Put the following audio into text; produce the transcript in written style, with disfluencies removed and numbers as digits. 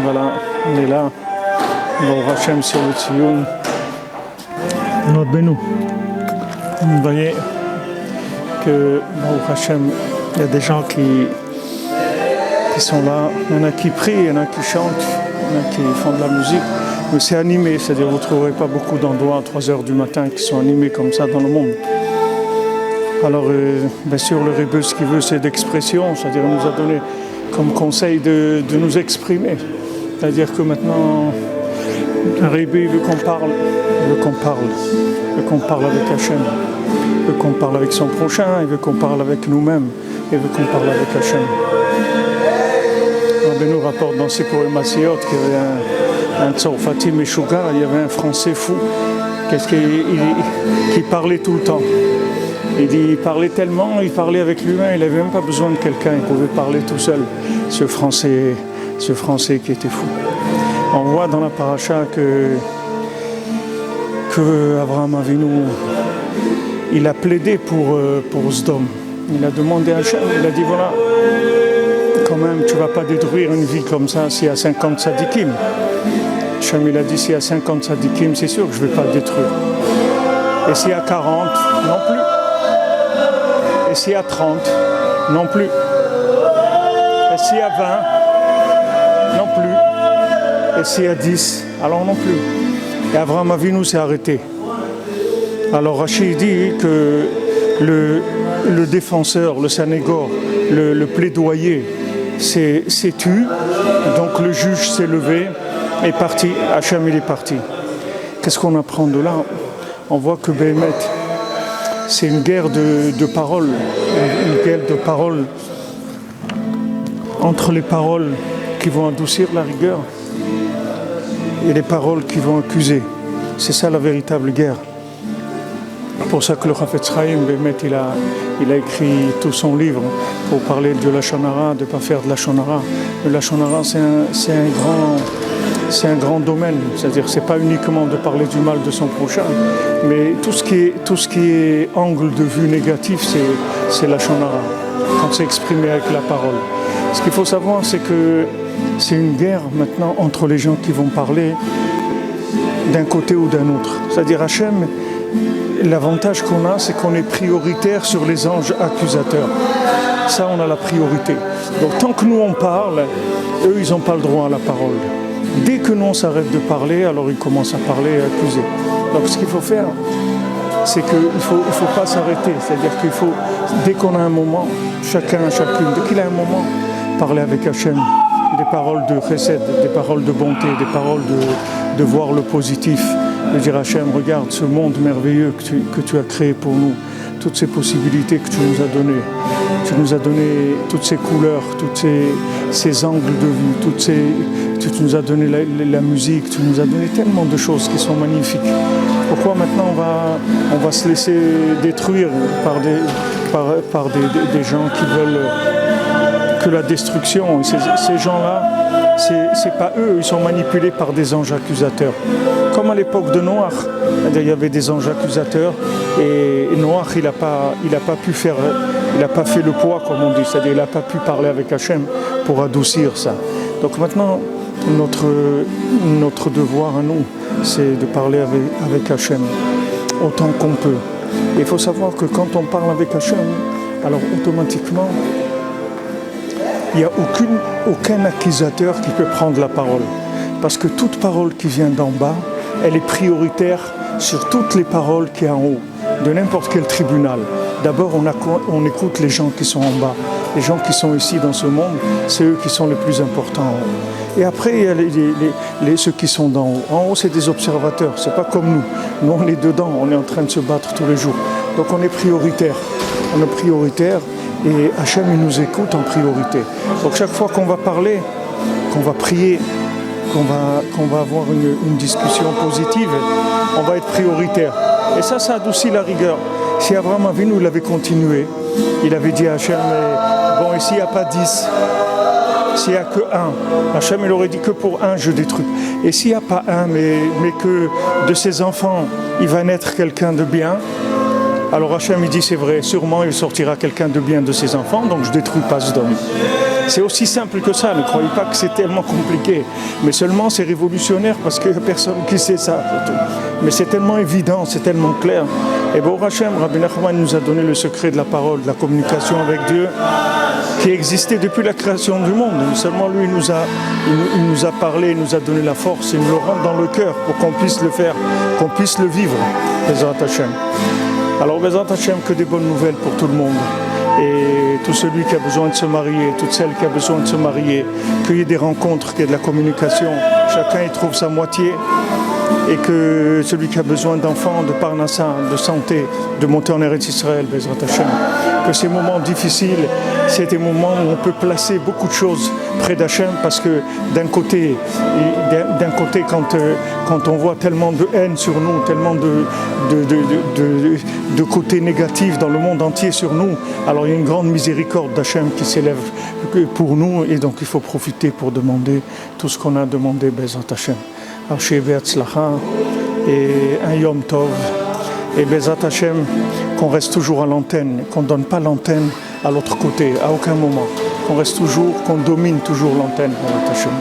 Voilà, on est là, Baruch Hashem sur le Tzion, notre Bénou. Vous voyez que Baruch Hashem, il y a des gens qui sont là, il y en a qui prient, il y en a qui chantent, il y en a qui font de la musique, mais c'est animé, c'est-à-dire vous ne trouverez pas beaucoup d'endroits à 3h du matin qui sont animés comme ça dans le monde. Alors, bien sûr, le Rebbe, ce qu'il veut, c'est d'expression, c'est-à-dire il nous a donné comme conseil de nous exprimer. C'est-à-dire que maintenant, un Rebbe veut qu'on parle, il veut qu'on parle avec Hachem, il veut qu'on parle avec son prochain, il veut qu'on parle avec nous-mêmes, il veut qu'on parle avec Hachem. Rabbi nous rapporte dans Sipur Masiot qu'il y avait un Tzorfati Meshuga, il y avait un Français fou, qui parlait tout le temps. Il parlait tellement, il parlait avec lui-même, il n'avait même pas besoin de quelqu'un, il pouvait parler tout seul, ce Français qui était fou. On voit dans la paracha que Abraham Avinu, il a plaidé pour Sdom. Il a demandé à Hachem, il a dit voilà, quand même tu ne vas pas détruire une ville comme ça s'il y a 50 tzadikim. Hachem il a dit s'il y a 50 tzadikim, c'est sûr que je ne vais pas le détruire. Et s'il y a 40, non plus. Et s'il y a 30, non plus. Et s'il y a 20, non plus. Et s'il y a 10, alors non plus. Et Abraham Avinu s'est arrêté. Alors Rachid dit que le défenseur, le Sanégor, le plaidoyer s'est tu, donc le juge s'est levé, est parti, Hachem il est parti. Qu'est-ce qu'on apprend de là? On voit que Béhémet, c'est une guerre de paroles, une guerre de paroles entre les paroles qui vont adoucir la rigueur et les paroles qui vont accuser. C'est ça la véritable guerre. C'est pour ça que le Chafetz Chaim, Béhémet, il a écrit tout son livre pour parler de la Lashon Hara, de ne pas faire de la Lashon Hara. Le Lashon Hara, c'est un grand domaine, c'est-à-dire c'est pas uniquement de parler du mal de son prochain, mais tout ce qui est angle de vue négatif, c'est la Lashon Hara, quand c'est exprimé avec la parole. Ce qu'il faut savoir, c'est que c'est une guerre maintenant entre les gens qui vont parler d'un côté ou d'un autre. C'est-à-dire Hachem, l'avantage qu'on a, c'est qu'on est prioritaire sur les anges accusateurs. Ça, on a la priorité. Donc tant que nous on parle, eux, ils n'ont pas le droit à la parole. Dès que nous on s'arrête de parler, alors ils commencent à parler et à accuser. Donc ce qu'il faut faire, c'est qu'il ne faut pas s'arrêter. C'est-à-dire qu'il faut, dès qu'on a un moment, chacune, dès qu'il a un moment, parler avec Hachem. Des paroles de chesed, des paroles de bonté, des paroles de voir le positif. De dire Hachem, regarde ce monde merveilleux que tu as créé pour nous. Toutes ces possibilités que tu nous as données. Tu nous as donné toutes ces couleurs, tous ces angles de vue, tu nous as donné la musique, tu nous as donné tellement de choses qui sont magnifiques. Pourquoi maintenant on va se laisser détruire par des gens qui veulent que la destruction? Ces gens-là, c'est pas eux, ils sont manipulés par des anges accusateurs. Comme à l'époque de Noach, il y avait des anges accusateurs et Noach, il n'a pas fait le poids, comme on dit, c'est-à-dire il n'a pas pu parler avec Hachem pour adoucir ça. Donc maintenant, notre devoir à nous, c'est de parler avec Hachem autant qu'on peut. Et il faut savoir que quand on parle avec Hachem, alors automatiquement, il n'y a aucun accusateur qui peut prendre la parole. Parce que toute parole qui vient d'en bas, elle est prioritaire sur toutes les paroles qui sont en haut, de n'importe quel tribunal. D'abord, on écoute les gens qui sont en bas. les gens qui sont ici dans ce monde, c'est eux qui sont les plus importants. Et après, il y a ceux qui sont d'en haut. En haut, c'est des observateurs, c'est pas comme nous. Nous, on est dedans, on est en train de se battre tous les jours. Donc on est prioritaire. On est prioritaire et Hachem, il nous écoute en priorité. Donc chaque fois qu'on va parler, qu'on va prier, qu'on va avoir une discussion positive, on va être prioritaire. Et ça adoucit la rigueur. Si Abraham Avinu, il avait continué, il avait dit à Hachem, bon, ici il n'y a pas 10, s'il n'y a que un, Hachem, il aurait dit que pour un, je détruis. Et s'il n'y a pas un, mais que de ses enfants, il va naître quelqu'un de bien, alors Hachem, il dit, c'est vrai, sûrement il sortira quelqu'un de bien de ses enfants, donc je ne détruis pas ce d'homme. C'est aussi simple que ça, ne croyez pas que c'est tellement compliqué. Mais seulement c'est révolutionnaire parce qu'il n'y a personne qui sait ça. Mais c'est tellement évident, c'est tellement clair. Et bon, Hachem, Rabbi Nachman nous a donné le secret de la parole, de la communication avec Dieu, qui existait depuis la création du monde. Seulement lui, il nous a parlé, il nous a donné la force, il nous le rend dans le cœur pour qu'on puisse le faire, qu'on puisse le vivre. Bezrat Hachem. Alors, Bezrat Hachem, que des bonnes nouvelles pour tout le monde. Et tout celui qui a besoin de se marier, toute celle qui a besoin de se marier, qu'il y ait des rencontres, qu'il y ait de la communication, chacun y trouve sa moitié, et que celui qui a besoin d'enfants, de parnassa, de santé, de monter en Eretz Israël, Bezrat Hachem, que ces moments difficiles, c'est des moments où on peut placer beaucoup de choses près d'Hachem, parce que d'un côté, quand on voit tellement de haine sur nous, tellement de côtés négatifs dans le monde entier sur nous, alors il y a une grande miséricorde d'Hachem qui s'élève pour nous, et donc il faut profiter pour demander tout ce qu'on a demandé, Bezrat Hachem. Arché Be'atzlacha et un Yom Tov. Et Bezrat Hachem, qu'on reste toujours à l'antenne, qu'on ne donne pas l'antenne à l'autre côté, à aucun moment. Qu'on reste toujours, qu'on domine toujours l'antenne, Bezrat Hachem.